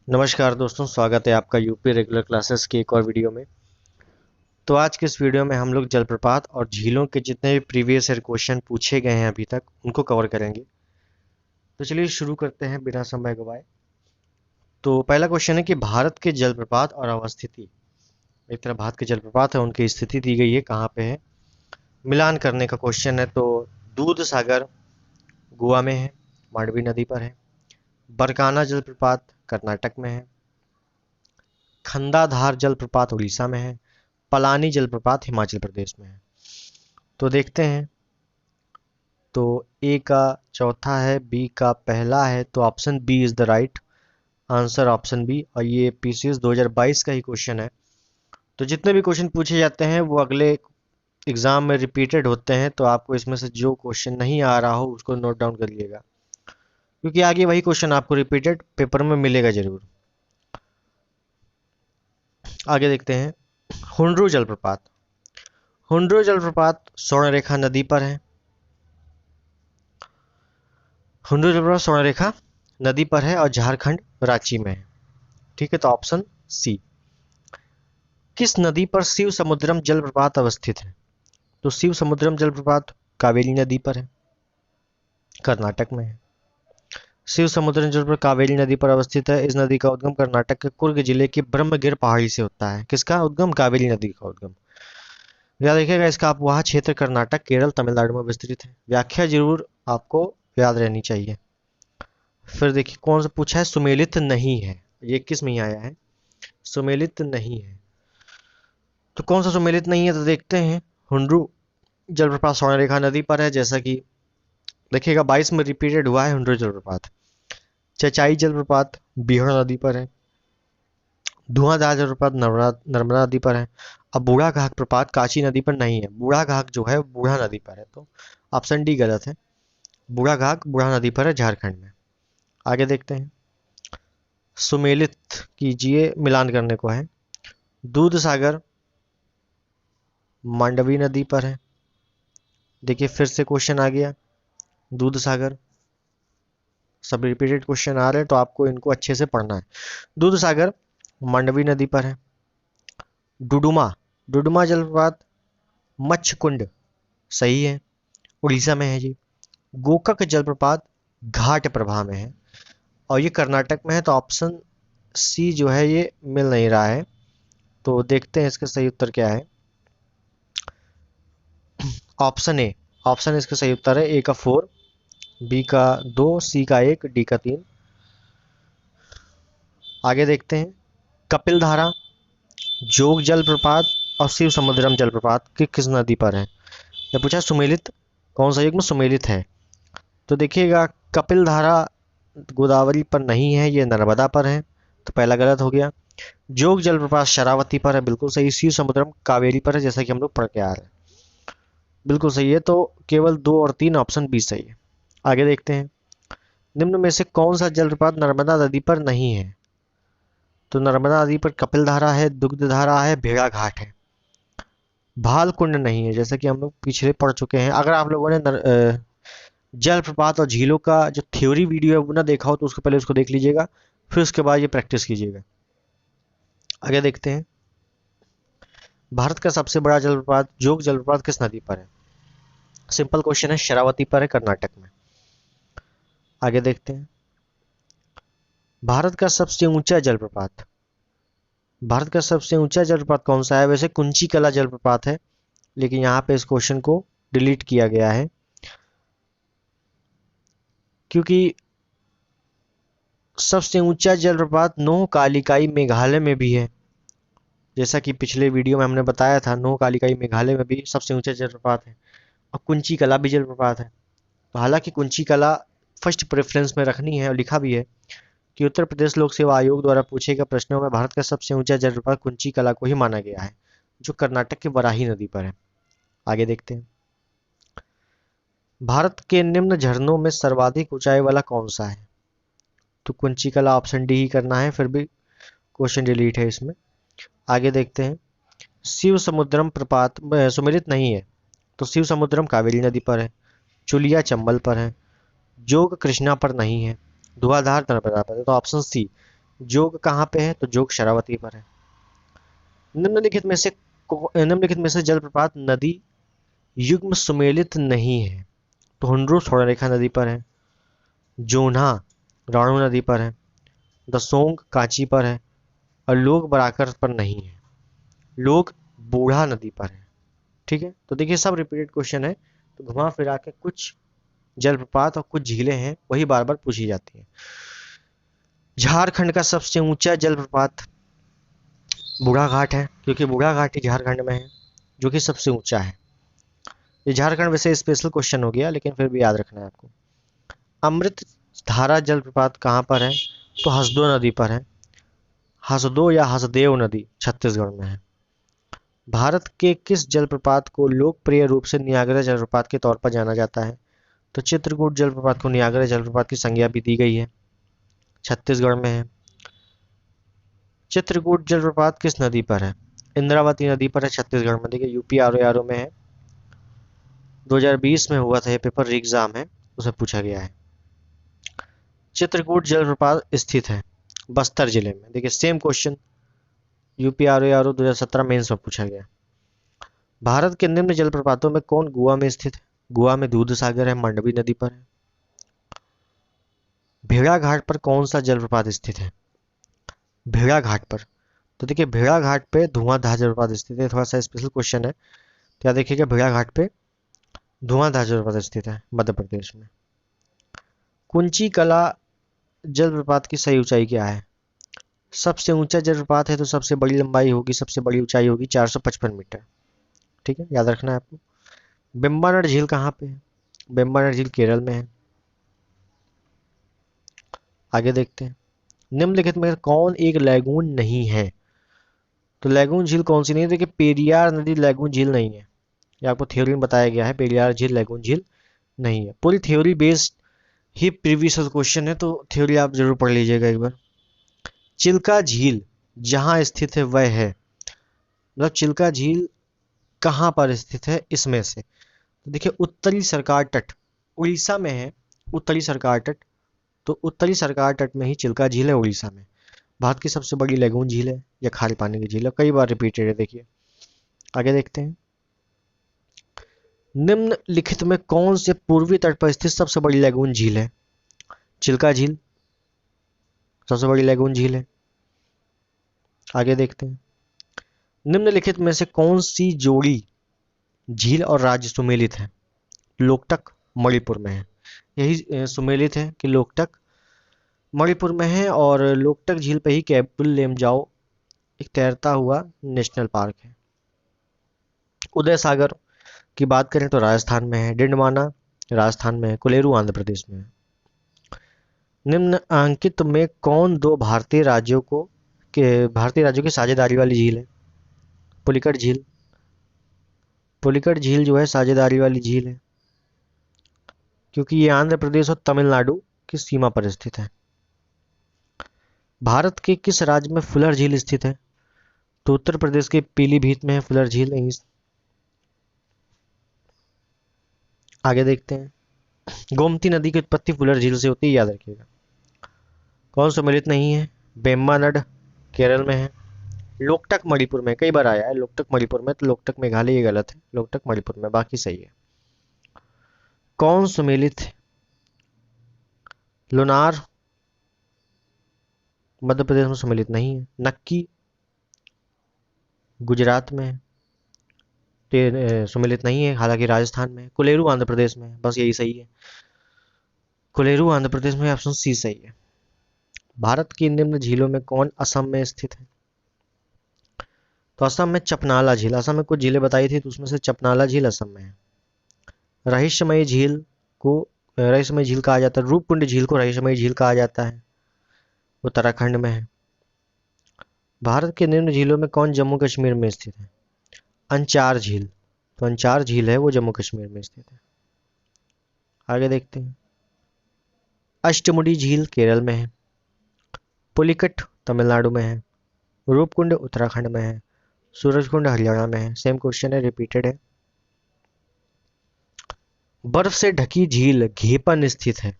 नमस्कार दोस्तों, स्वागत है आपका यूपी रेगुलर क्लासेस की एक और वीडियो में। तो आज के इस वीडियो में हम लोग जलप्रपात और झीलों के जितने भी प्रीवियस ईयर क्वेश्चन पूछे गए हैं अभी तक उनको कवर करेंगे। तो चलिए शुरू करते हैं बिना समय गवाए। तो पहला क्वेश्चन है कि भारत के जलप्रपात और अवस्थिति। एक तरफ भारत के जलप्रपात है, उनकी स्थिति दी गई है कहाँ पे है। मिलान करने का क्वेश्चन है। तो दूध सागर गोवा में है, मांडवी नदी पर है। बरकाना जलप्रपात कर्नाटक में है। खंडाधार जलप्रपात उड़ीसा में है। पलानी जलप्रपात हिमाचल प्रदेश में है। तो देखते हैं। तो ए का चौथा है, बी का पहला है, तो option B is the right answer, option B. और ये पीसीएस 2022 का ही क्वेश्चन है। तो जितने भी क्वेश्चन पूछे जाते हैं वो अगले एग्जाम में रिपीटेड होते हैं, तो आपको इसमें से जो क्वेश्चन नहीं आ रहा हो उसको नोट डाउन कर लिएगा, क्योंकि आगे वही क्वेश्चन आपको रिपीटेड पेपर में मिलेगा जरूर। आगे देखते हैं। हुंड्रू जलप्रपात। हुंड्रू जलप्रपात स्वर्णरेखा नदी पर है। हुंड्रू जलप्रपात स्वर्णरेखा नदी पर है और झारखंड रांची में है। ठीक है, तो ऑप्शन सी। किस नदी पर शिव समुद्रम जलप्रपात अवस्थित है? तो शिव समुद्रम जलप्रपात कावेरी नदी पर है, कर्नाटक में है। शिव समुद्रम जलप्रपात कावेरी नदी पर अवस्थित है। इस नदी का उद्गम कर्नाटक के कुर्ग जिले की ब्रह्मगिर पहाड़ी से होता है। किसका उद्गम? कावेरी नदी का उद्गम। याद रखिएगा, इसका आप वह क्षेत्र कर्नाटक, केरल, तमिलनाडु में विस्तृत है। व्याख्या जरूर आपको याद रहनी चाहिए। फिर देखिए कौन सा पूछा है, सुमेलित नहीं है। ये किस में आया है? सुमेलित नहीं है। तो कौन सा सुमेलित नहीं है, तो देखते हैं। हुंड्रू जलप्रपात स्वर्णरेखा नदी पर है, जैसा कि देखिएगा 22 में रिपीटेड हुआ है हुंड्रू जलप्रपात। चचाई जलप्रपात बिहार नदी पर है। धुआंधार जलप्रपात नर्मदा नदी पर है। अब बूढ़ा घाघ प्रपात कांची नदी पर नहीं है। बूढ़ा घाघ जो है बूढ़ा नदी पर है, तो ऑप्शन डी गलत है। बूढ़ा घाघ बूढ़ा नदी पर है, झारखंड में। आगे देखते हैं। सुमेलित कीजिए, मिलान करने को है। दूध सागर मांडवी नदी पर है। देखिए फिर से क्वेश्चन आ गया, दूध सागर। सब रिपीटेड क्वेश्चन आ रहे हैं, तो आपको इनको अच्छे से पढ़ना है। दूध सागर मांडवी नदी पर है। डुडुमा डुडुमा जलप्रपात मच्छकुंड सही है, उड़ीसा में है जी। गोकक जलप्रपात घाट प्रभा में है और ये कर्नाटक में है, तो ऑप्शन सी जो है ये मिल नहीं रहा है। तो देखते हैं इसका सही उत्तर क्या है। Option A. ऑप्शन इसका सही उत्तर है। ए का 4, बी का 2, सी का 1, डी का 3। आगे देखते हैं। कपिल धारा, जोग जलप्रपात और शिव समुद्रम जलप्रपात किस नदी पर है? यह पूछा सुमेलित कौन सा युग्म सुमेलित है? तो देखिएगा, कपिल धारा गोदावरी पर नहीं है, ये नर्मदा पर है, तो पहला गलत हो गया। जोग जलप्रपात शरावती पर है, बिल्कुल सही। शिव समुद्रम कावेरी पर है, जैसा कि हम लोग पढ़ के आ रहे हैं, बिल्कुल सही है। तो केवल 2 और 3 ऑप्शन बी सही है। आगे देखते हैं। निम्न में से कौन सा जलप्रपात नर्मदा नदी पर नहीं है? तो नर्मदा नदी पर कपिल धारा है, दुग्ध धारा है, भेड़ा घाट है। भाल कुंड नहीं है, जैसा कि हम लोग पिछले पढ़ चुके हैं। अगर आप लोगों ने जलप्रपात और झीलों का जो थ्योरी वीडियो है वो ना देखा हो, तो उसको पहले उसको देख लीजिएगा, फिर उसके बाद ये प्रैक्टिस कीजिएगा। आगे देखते हैं। भारत का सबसे बड़ा जलप्रपात जोग जलप्रपात किस नदी पर है? सिंपल क्वेश्चन है, शरावती पर है, कर्नाटक में। आगे देखते हैं। भारत का सबसे ऊंचा जलप्रपात। भारत का सबसे ऊंचा जलप्रपात कौन सा है? वैसे कुंची कला जलप्रपात है, लेकिन यहाँ पे इस क्वेश्चन को डिलीट किया गया है, क्योंकि सबसे ऊंचा जलप्रपात नोह कालिकाई मेघालय में भी है। जैसा कि पिछले वीडियो में हमने बताया था, नोह कालिकाई मेघालय में भी सबसे ऊंचा जलप्रपात है। और कुंची कला भी जलप्रपात है। तो हालांकि कुंची कला फर्स्ट प्रेफरेंस में रखनी है, और लिखा भी है कि उत्तर प्रदेश लोक सेवा आयोग द्वारा पूछे गए प्रश्नों में भारत का सबसे ऊंचा जलप्रपात कुंची कला को ही माना गया है, जो कर्नाटक की बराही नदी पर है। आगे देखते हैं। भारत के निम्न झरनों में सर्वाधिक ऊंचाई वाला कौन सा है? तो कुंची कला ऑप्शन डी ही करना है, फिर भी क्वेश्चन डिलीट है इसमें। आगे देखते हैं। शिव समुद्रम प्रपात सुमेलित नहीं है, तो शिव समुद्रम कावेरी नदी पर है। चुलिया चंबल पर है। जोग कृष्णा पर नहीं है। धुआंधार नर्मदा पर है, तो ऑप्शन सी जोग कहाँ पे है? तो जोग शरावती पर है। निम्नलिखित में से जलप्रपात नदी युग्म सुमेलित नहीं है। तो हुंड्रू स्वर्णरेखा नदी पर है, जोन्हा राणू नदी पर है, दसोंग कांची पर है, और लोग बराकर पर नहीं है। लोग बूढ़ा नदी पर है। ठीक है, तो देखिए सब रिपीटेड क्वेश्चन है, तो घुमा फिरा के कुछ जलप्रपात और कुछ झीलें हैं वही बार बार पूछी जाती हैं। झारखंड का सबसे ऊंचा जलप्रपात बूढ़ा घाट है, क्योंकि बूढ़ा घाट ही झारखंड में है, जो कि सबसे ऊंचा है। ये झारखंड वैसे स्पेशल क्वेश्चन हो गया, लेकिन फिर भी याद रखना है आपको। अमृत धारा जलप्रपात कहाँ पर है? तो हसदो नदी पर है। हसदो या हसदेव नदी छत्तीसगढ़ में है। भारत के किस जलप्रपात को लोकप्रिय रूप से नियाग्रा जलप्रपात के तौर पर जाना जाता है? तो चित्रकूट जलप्रपात को नियाग्रा जलप्रपात की संज्ञा भी दी गई है, छत्तीसगढ़ में है। चित्रकूट जलप्रपात किस नदी पर है? इंद्रावती नदी पर है, छत्तीसगढ़ में। देखिए यूपी आर में है, 2020 में हुआ था ये पेपर, एग्जाम है, उसे पूछा गया है। चित्रकूट जलप्रपात स्थित है बस्तर जिले में। देखिए same question UP R 2017 mains में पूछा गया। भारत के निम्न जलप्रपातों में कौन गोवा में स्थित है? गोवा में दूध सागर है, मांडवी नदी पर है। भेड़ा घाट पर कौन सा जलप्रपात स्थित है? भेड़ा घाट पर, तो देखिए भेड़ा घाट पे धुआंधार जलप्रपात स्थित है। थोड़ा सा स्पेशल क्वेश्चन है, तो याद देखिएगा भेड़ा घाट पे धुआंधार जलप्रपात स्थित है मध्य प्रदेश में। कुंची कला जलप्रपात की सही ऊंचाई क्या है? सबसे ऊंचा जलप्रपात है तो सबसे बड़ी लंबाई होगी, सबसे बड़ी ऊंचाई होगी 455 मीटर। ठीक है, याद रखना है आपको। बेम्बानड़ झील कहाँ पे है? बेम्बानड़ झील केरल में है। आगे देखते हैं, निम्नलिखित में कौन एक लैगून नहीं है? तो लैगून झील कौन सी नहीं है? देखिए पेरियार नदी लैगून झील नहीं है, ये आपको थ्योरी में बताया गया है, पेरियार झील लैगून झील नहीं है। पूरी थ्योरी बेस्ड ही प्रीवियस क्वेश्चन है, तो थ्योरी आप जरूर पढ़ लीजिएगा एक बार। चिल्का झील जहां स्थित है वह है, मतलब चिल्का झील कहाँ पर स्थित है इसमें से? तो देखिए उत्तरी सरकार तट उड़ीसा में है, उत्तरी सरकार तट, तो उत्तरी सरकार तट में ही चिल्का झील है उड़ीसा में। भारत की सबसे बड़ी लैगून झील है या खारे पानी की झील है, कई बार रिपीटेड है। देखिए आगे देखते हैं, निम्नलिखित में कौन से पूर्वी तट पर स्थित सबसे बड़ी लैगून झील है? चिल्का झील सबसे बड़ी लैगून झील है। आगे देखते हैं, निम्नलिखित में से कौन सी जोड़ी झील और राज्य सुमेलित है? लोकटक मणिपुर में है। यही सुमेलित है कि लोकटक मणिपुर में है, और लोकटक झील पे ही कैबुल लेमजाओ एक तैरता हुआ नेशनल पार्क है। उदय सागर की बात करें तो राजस्थान में है, डिंडमाना राजस्थान में है, कुलेरू आंध्र प्रदेश में है। निम्न अंकित में कौन दो भारतीय राज्यों की साझेदारी वाली झील है? पुलिकट झील। पुलिकट झील जो है साझेदारी वाली झील है, क्योंकि ये आंध्र प्रदेश और तमिलनाडु की सीमा पर स्थित है। भारत के किस राज्य में फुलर झील स्थित है? तो उत्तर प्रदेश के पीलीभीत में है फुलर झील। आगे देखते हैं, गोमती नदी की उत्पत्ति फुलर झील से होती है, याद रखिएगा। कौन सम्मिलित नहीं है? बेम्बानड केरल में है। लोकटक मणिपुर में, कई बार आया है लोकटक मणिपुर में, तो लोकटक मेघालय ये गलत है, लोकटक मणिपुर में, बाकी सही है। कौन सम्मिलित है? लोनार मध्य प्रदेश में सम्मिलित नहीं है। नक्की गुजरात में है, सम्मिलित नहीं है, हालांकि राजस्थान में है। कुलेरू आंध्र प्रदेश में है, बस यही सही है, कुलेरू आंध्र प्रदेश में, ऑप्शन सी सही है। भारत की निम्न झीलों में कौन असम में स्थित है? तो असम में चपनाला झील, असम में कुछ झीलें बताई थी, तो उसमें से चपनाला झील असम में है। रहस्यमयी झील को रहस्यमयी झील कहा जाता है, रूपकुंड झील को रहस्यमयी झील कहा जाता है, उत्तराखंड में है। भारत के निम्न झीलों में कौन जम्मू कश्मीर में स्थित है? अंचार झील, तो अंचार झील है वो जम्मू कश्मीर में स्थित है। आगे देखते हैं, अष्टमुडी झील केरल में है, पुलिकट तमिलनाडु में है, रूपकुंड उत्तराखंड में है, सूरजकुंड हरियाणा में है। सेम क्वेश्चन है, रिपीटेड है। बर्फ से ढकी झील घेपन स्थित है,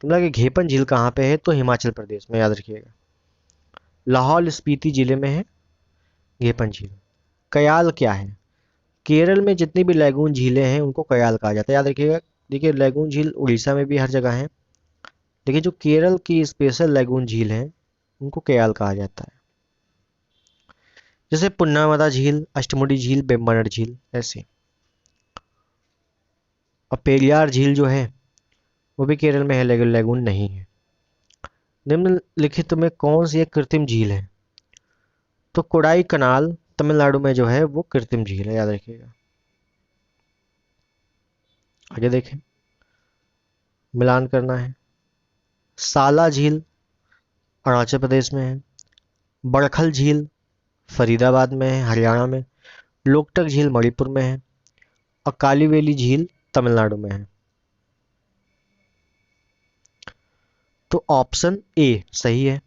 तो मतलब कि घेपन झील कहाँ पे है? तो हिमाचल प्रदेश में, याद रखिएगा। लाहौल स्पीति जिले में है घेपन झील। कयाल क्या है? केरल में जितनी भी लैगून झीलें हैं उनको कयाल कहा जाता है, याद रखिएगा। देखिए लैगून झील उड़ीसा में भी हर जगह है, लेकिन जो केरल की स्पेशल लैगून झील है उनको कयाल कहा जाता है। जैसे पुन्नामदा झील, अष्टमुडी झील, बेम्बनाड झील ऐसे। और पेरियार झील जो है वो भी केरल में है लेकिन लैगून नहीं है। निम्नलिखित में कौन सी एक कृत्रिम झील है? तो कोडाई कनाल तमिलनाडु में जो है वो कृत्रिम झील है, याद रखिएगा। आगे देखें, मिलान करना है। साला झील अरुणाचल प्रदेश में है, बड़खल झील फरीदाबाद में है हरियाणा में, लोकटक झील मणिपुर में है, और कालीवेली झील तमिलनाडु में है। तो ऑप्शन ए सही है,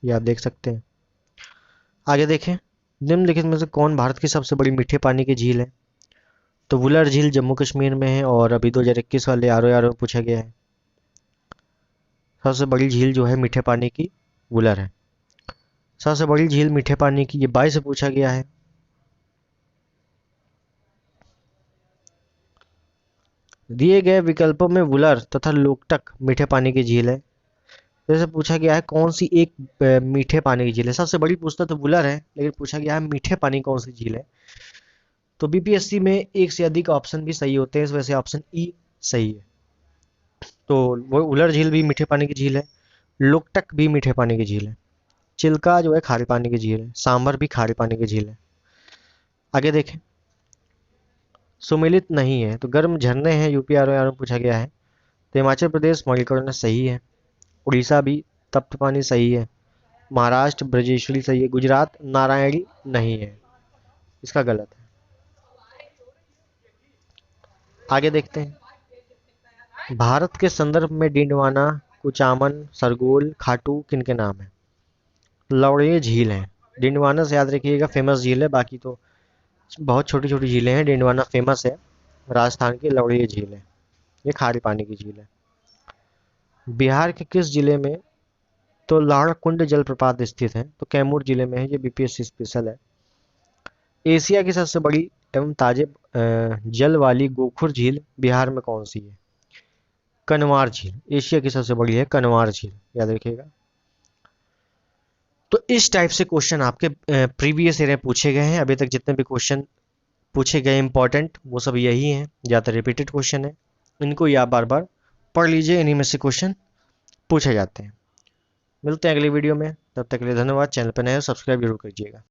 ये आप देख सकते हैं। आगे देखें, निम्नलिखित में से कौन भारत की सबसे बड़ी मीठे पानी की झील है? तो वुलर झील जम्मू कश्मीर में है और अभी 2021 वाले आर में पूछा गया है। सबसे बड़ी झील जो है मीठे पानी की वुलर है। सबसे बड़ी झील मीठे पानी की ये 22 से पूछा गया है। दिए गए विकल्पों में वुलर तथा लोकटक मीठे पानी की झील है। जैसे पूछा गया है कौन सी एक मीठे पानी की झील है, सबसे बड़ी पूछता तो वुलर है, लेकिन पूछा गया है मीठे पानी कौन सी झील है। तो बीपीएससी में एक से अधिक ऑप्शन भी सही होते हैं, इस वजह से ऑप्शन ई सही है। तो वो वुलर झील भी मीठे पानी की झील है, लोकटक भी मीठे पानी की झील है, चिल्का जो है खारे पानी की झील है, सांभर भी खारे पानी की झील है। आगे देखें, सुमेलित नहीं है तो गर्म झरने हैं यूपी आर में पूछा गया है। तो हिमाचल प्रदेश मणिकर्ण सही है, उड़ीसा भी तप्त पानी सही है, महाराष्ट्र ब्रजेश्वरी सही है, गुजरात नारायणी नहीं है, इसका गलत है। आगे देखते हैं, भारत के संदर्भ में डिंडवाना, कुचामन, सरगोल, खाटू किनके नाम है? लवणीय झील है। डिंडवाना से याद रखिएगा फेमस झील है, बाकी तो बहुत छोटी छोटी झीलें हैं। डिंडवाना फेमस है, राजस्थान की लवणीय झील है, ये खारे पानी की झील है। बिहार के किस जिले में तो लाड़कुंड जलप्रपात स्थित है? तो कैमूर जिले में है, ये बीपीएससी स्पेशल है। एशिया की सबसे बड़ी एवं ताजे जल वाली गोखुर झील बिहार में कौन सी है? कनवार झील एशिया की सबसे बड़ी है, कनवार झील, याद रखिएगा। तो इस टाइप से क्वेश्चन आपके प्रीवियस ईयर में पूछे गए हैं। अभी तक जितने भी क्वेश्चन पूछे गए इंपॉर्टेंट वो सब यही हैं, ज़्यादा रिपीटेड क्वेश्चन है, इनको ही आप बार बार पढ़ लीजिए, इन्हीं में से क्वेश्चन पूछे जाते हैं। मिलते हैं अगली वीडियो में, तब तक के लिए धन्यवाद। चैनल पर नए हो सब्सक्राइब जरूर कीजिएगा।